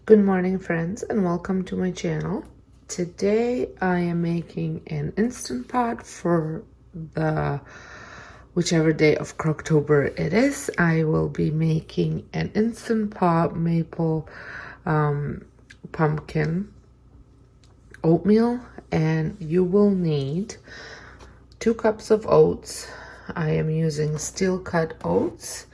Good morning, friends, and welcome to my channel. Today I am making an instant pot for the whichever day of Crocktober it is. I will be making an instant pot maple pumpkin oatmeal, and you will need 2 cups of oats. I am using steel cut oats.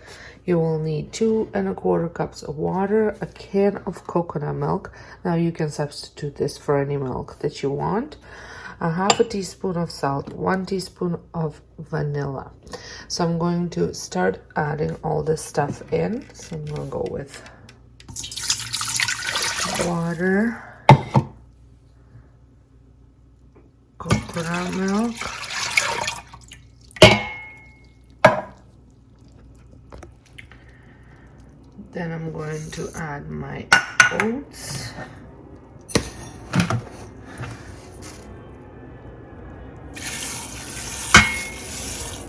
You will need 2 1/4 cups of water, a can of coconut milk. Now you can substitute this for any milk that you want. A 1/2 teaspoon of salt, 1 teaspoon of vanilla. So I'm going to start adding all this stuff in. So I'm going to go with water, coconut milk, then I'm going to add my oats.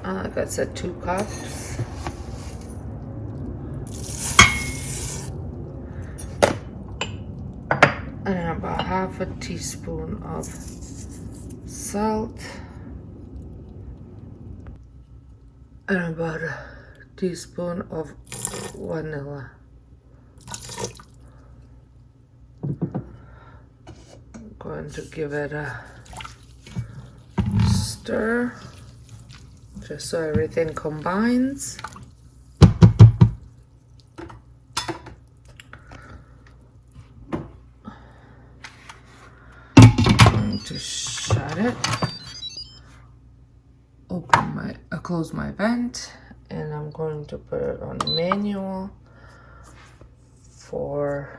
Like I said, 2 cups. And about 1/2 teaspoon of salt. And about a teaspoon of vanilla. I'm going to give it a stir just so everything combines. I'm going to shut it, close my vent, and I'm going to put it on manual for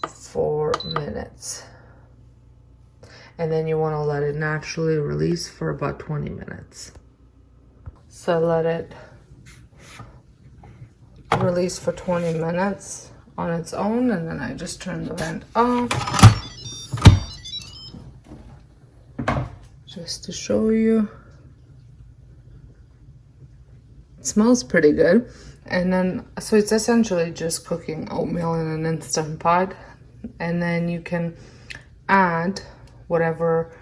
4 minutes. And then you want to let it naturally release for about 20 minutes. So let it release for 20 minutes on its own, and then I just turn the vent off just to show you. It smells pretty good. And then, so it's essentially just cooking oatmeal in an instant pot, and then you can add whatever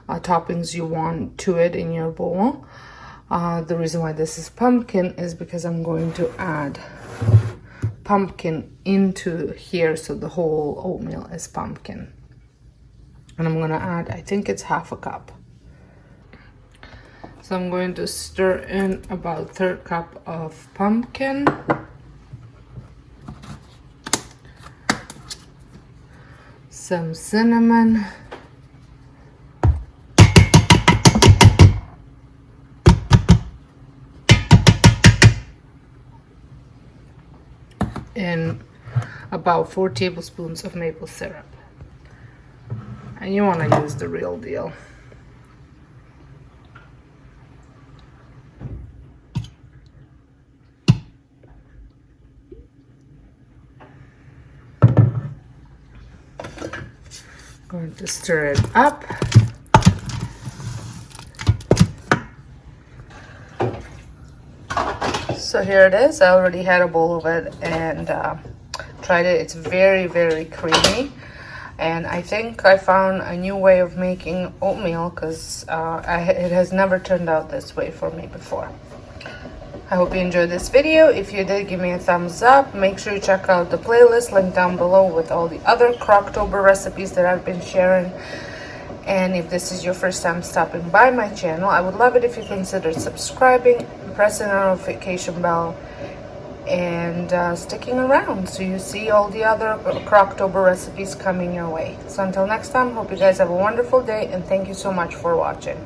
toppings you want to it in your bowl. The reason why this is pumpkin is because I'm going to add pumpkin into here, so the whole oatmeal is pumpkin. And I'm gonna add, I think it's 1/2 cup. So I'm going to stir in about 1/3 cup of pumpkin. Some cinnamon. And about 4 tablespoons of maple syrup. And you want to use the real deal. Going to stir it up. So here it is. I already had a bowl of it and tried it. It's very, very creamy. And I think I found a new way of making oatmeal, because it has never turned out this way for me before. I hope you enjoyed this video. If you did, give me a thumbs up. Make sure you check out the playlist linked down below with all the other Crocktober recipes that I've been sharing. And if this is your first time stopping by my channel, I would love it if you considered subscribing, pressing the notification bell, and sticking around so you see all the other Crocktober recipes coming your way. So until next time, hope you guys have a wonderful day, and thank you so much for watching.